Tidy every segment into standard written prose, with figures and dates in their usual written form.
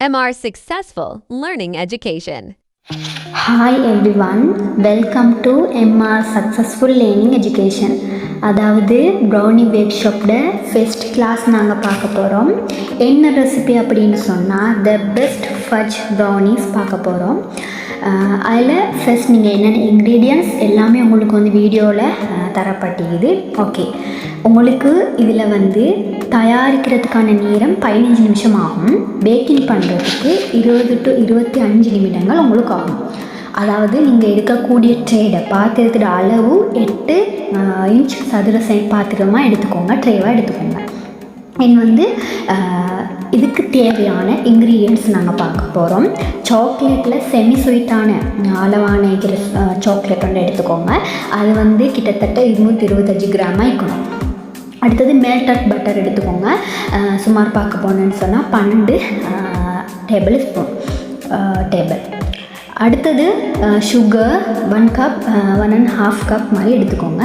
MR Successful Learning Education. Hi everyone, welcome to MR Successful Learning Education. அதாவது brownie back ஷாப்போட first class நாங்கள் பார்க்க போகிறோம். என்ன ரெசிபி அப்படின்னு சொன்னால் த பெஸ்ட் ஃபஜ் ப்ரௌனிஸ் பார்க்க போகிறோம். அதில் ஃபர்ஸ்ட் நீங்கள் என்னென்ன இன்க்ரீடியன்ட்ஸ் எல்லாமே உங்களுக்கு வந்து வீடியோவில் தரப்பட்டிருக்குது. ஓகே, உங்களுக்கு இதில் தயாரிக்கிறதுக்கான நேரம் 15 நிமிஷம் ஆகும். பேக்கிங் பண்ணுறதுக்கு 20 to 25 நிமிடங்கள் உங்களுக்கு ஆகும். அதாவது நீங்கள் எடுக்கக்கூடிய ட்ரேடை பாத்திரத்தோட அளவு 8 இன்ச் சதுர பாத்திரமாக எடுத்துக்கோங்க, ட்ரேவாக எடுத்துக்கோங்க. இதுக்கு தேவையான இன்க்ரீடியன்ட்ஸ் நாங்கள் பார்க்க போகிறோம். சாக்லேட்டில் செமி ஸ்வீட்டான அளவான சாக்லேட் ஒன்று எடுத்துக்கோங்க. அது கிட்டத்தட்ட 225 கிராமாக இருக்கணும். அடுத்தது மெல்டட் பட்டர் எடுத்துக்கோங்க. சுமார் பார்க்க போனேன்னு சொன்னால் 12 டேபிள் ஸ்பூன் டேபிள். அடுத்தது சுகர் 1 கப் 1.5 கப் மாதிரி எடுத்துக்கோங்க.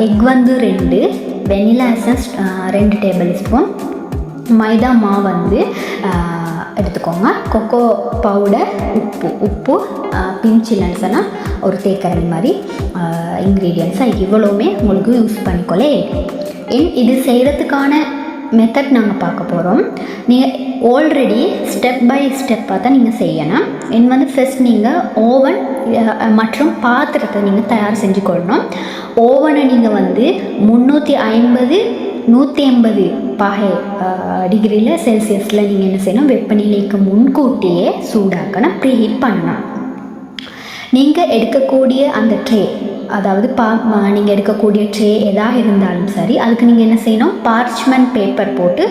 Egg 2, vanilla essence 2 tablespoon, மைதா மாவு எடுத்துக்கோங்க. கொக்கோ பவுடர், உப்பு பிஞ்சிலன்ஸ்னால் ஒரு தேக்கரண்டி மாதிரி இன்க்ரீடியன்ஸாக இவ்வளோவுமே உங்களுக்கு யூஸ் பண்ணிக்கொள்ளே. இது செய்கிறதுக்கான மெத்தட் நாங்கள் பார்க்க போகிறோம். நீங்கள் ஆல்ரெடி ஸ்டெப் பை ஸ்டெப்பாக தான் நீங்கள் செய்யணும். ஃபர்ஸ்ட் நீங்கள் ஓவன் மற்றும் பாத்திரத்தை நீங்கள் தயார் செஞ்சு கொள்ளணும். ஓவனை நீங்கள் 350 180 டிகிரியில் செல்சியஸில் நீங்கள் என்ன செய்யணும், வெப்பநிலைக்கு முன்கூட்டியே சூடாக்கணும், ப்ரீஹீட் பண்ணணும். நீங்கள் எடுக்கக்கூடிய அந்த ட்ரே, அதாவது நீங்கள் எடுக்கக்கூடிய ட்ரே எதாக இருந்தாலும் சரி, அதுக்கு நீங்கள் என்ன செய்யணும், பார்ச்மெண்ட் பேப்பர் போட்டு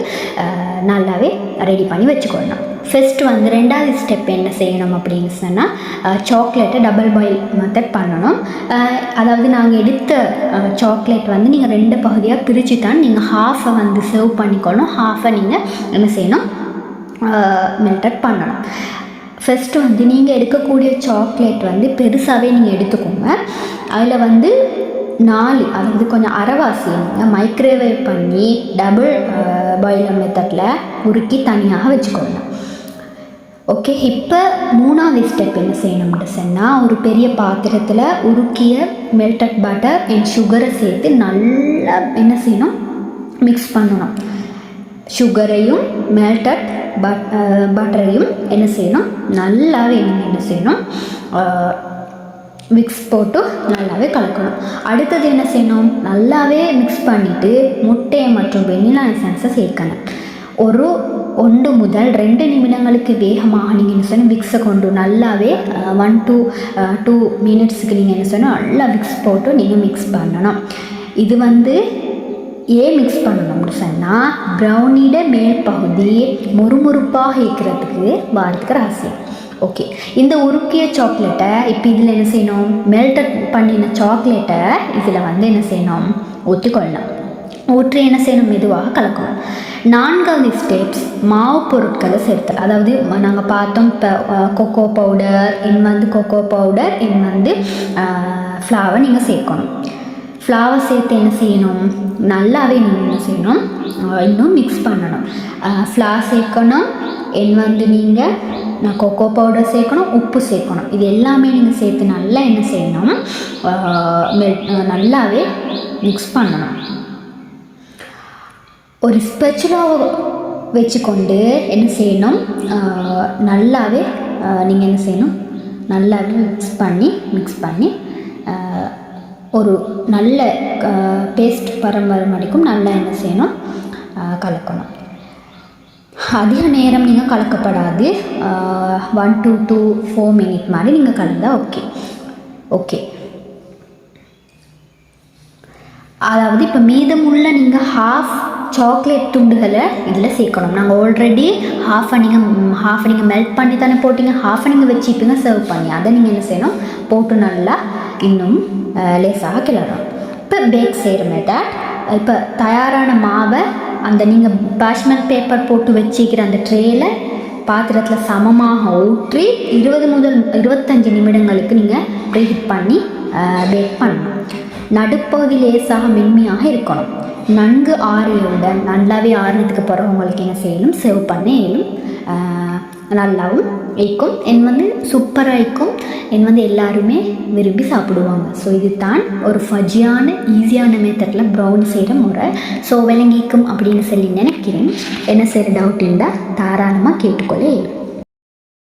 நல்லாவே ரெடி பண்ணி வச்சுக்கொள்ளணும். ஃபர்ஸ்ட்டு ரெண்டாவது ஸ்டெப் என்ன செய்யணும் அப்படின்னு சொன்னால் சாக்லேட்டை டபுள் பாயில் மெத்தட் பண்ணணும். அதாவது நாங்கள் எடுத்த சாக்லேட் நீங்கள் 2 பகுதியாக பிரித்து தான் நீங்கள் ஹாஃபை சர்வ் பண்ணிக்கொள்ளணும். ஹாஃபை நீங்கள் என்ன செய்யணும், மெல்டட் பண்ணணும். ஃபர்ஸ்ட்டு நீங்கள் எடுக்கக்கூடிய சாக்லேட் பெருசாகவே நீங்கள் எடுத்துக்கோங்க. அதில் 4, அதாவது கொஞ்சம் அரைவாசி மைக்ரோவேவ் பண்ணி டபுள் பாயிலர் மெத்தடில் உருக்கி தனியாக வச்சுக்கொள்ளணும். ஓகே, இப்போ மூணாவது ஸ்டெப் என்ன செய்யணும்னு சொன்னால் ஒரு பெரிய பாத்திரத்தில் உருக்கிய மெல்டட் பட்டர் அண்ட் சுகரை சேர்த்து நல்லா என்ன செய்யணும், மிக்ஸ் பண்ணணும். சுகரையும் மெல்டட் பட்டரையும் என்ன செய்யணும், நல்லாவே என்ன செய்யணும், மிக்ஸ் போட்டு நல்லாவே கலக்கணும். அடுத்தது என்ன செய்யணும், நல்லாவே மிக்ஸ் பண்ணிவிட்டு முட்டை மற்றும் வெண்ணிலா எசன்ஸை சேர்க்கணும். ஒரு 1 முதல் 2 நிமிடங்களுக்கு வேகமாக நீங்கள் என்ன செய்யணும், மிக்ஸை கொண்டு நல்லாவே 1 to 2 மினிட்ஸுக்கு நீங்கள் என்ன செய்யணும், நல்லா மிக்ஸ் போட்டு நீங்கள் மிக்ஸ் பண்ணணும். இது ஏன் மிக்ஸ் பண்ணணும்னு சொன்னால் ப்ரௌனியோட மேல் பகுதி முறுமுறுப்பாக இருக்கிறதுக்கு வாரத்துக்கு ரகசியம். ஓகே, இந்த உருக்கிய சாக்லேட்டை இப்போ இதில் என்ன செய்யணும், மெல்டட் பண்ணின சாக்லேட்டை இதில் என்ன செய்யணும், ஊற்றிக்கொள்ளணும். ஊற்றி என்ன செய்யணும், மெதுவாக கலக்கணும். 4வது ஸ்டெப்ஸ் மாவு பொருட்களை சேர்த்தல். அதாவது நாங்கள் பார்த்தோம், இப்போ cocoa powder, cocoa powder, flower நீங்கள் சேர்க்கணும். ஃப்ளவர் சேர்த்து என்ன செய்யணும், நல்லாவே நீங்கள் என்ன செய்யணும், இன்னும் மிக்ஸ் பண்ணணும். ஃப்ளவர் சேர்க்கணும், நீங்கள் கொக்கோ பவுடர் சேர்க்கணும், உப்பு சேர்க்கணும். இது எல்லாமே நீங்கள் சேர்த்து நல்லா என்ன செய்யணும், நல்லாவே மிக்ஸ் பண்ணணும். ஒரு ஸ்பெச்சுலாவை வச்சுக்கொண்டு என்ன செய்யணும், நல்லாவே நீங்கள் என்ன செய்யணும், நல்லாவே மிக்ஸ் பண்ணி ஒரு நல்ல பேஸ்ட் வரும் வரைக்கும் நல்லா என்ன செய்யணும், கலக்கணும். அதிக நேரம் நீங்கள் கலக்கப்படாது. 1 to 4 மினிட் மாதிரி நீங்கள் கலந்தால் ஓகே. அதாவது இப்போ மீதமுள்ள நீங்கள் ஹாஃப் சாக்லேட் துண்டுகளை இதில் சேர்க்கணும். நாங்கள் ஆல்ரெடி ஹாஃபை நீங்கள் மெல்ட் பண்ணி தானே போட்டிங்க, ஹாஃபை நீங்கள் வச்சுப்பீங்க சர்வ் பண்ணி. அதை நீங்கள் என்ன செய்யணும், போட்டு நல்லா இன்னும் லேசாக கிளறணும். இப்போ பேக் செய்கிற மெத்தட், இப்போ தயாரான மாவை நீங்கள் பார்ச்மெண்ட் பேப்பர் போட்டு வச்சுக்கிற அந்த ட்ரேயில் பாத்திரத்தில் சமமாக ஊற்றி 20 முதல் 25 நிமிடங்களுக்கு நீங்கள் ப்ரீஹீட் பண்ணி பேக் பண்ணணும். நடுப்பகுதி லேசாக மென்மையாக இருக்கணும். நன்கு ஆறியவுடன் நல்லாவே ஆறினதுக்கு பிறகு உங்களுக்கு என்ன செய்யணும், சர்வ் பண்ண இயலும். நல்லாவும் இருக்கும் என் வந்து சூப்பராக இருக்கும் என் வந்து எல்லாருமே விரும்பி சாப்பிடுவாங்க. ஸோ இது தான் ஒரு ஃபஜியான ஈஸியான மெத்தடில் ப்ரௌனி செய்கிற முறை. ஸோ விளங்கிக்கும் அப்படின்னு சொல்லி நினைக்கிறேன். என்ன செய்கிற டவுட் இருந்தால் தாராளமாக கேட்டுக்கொள்ளே.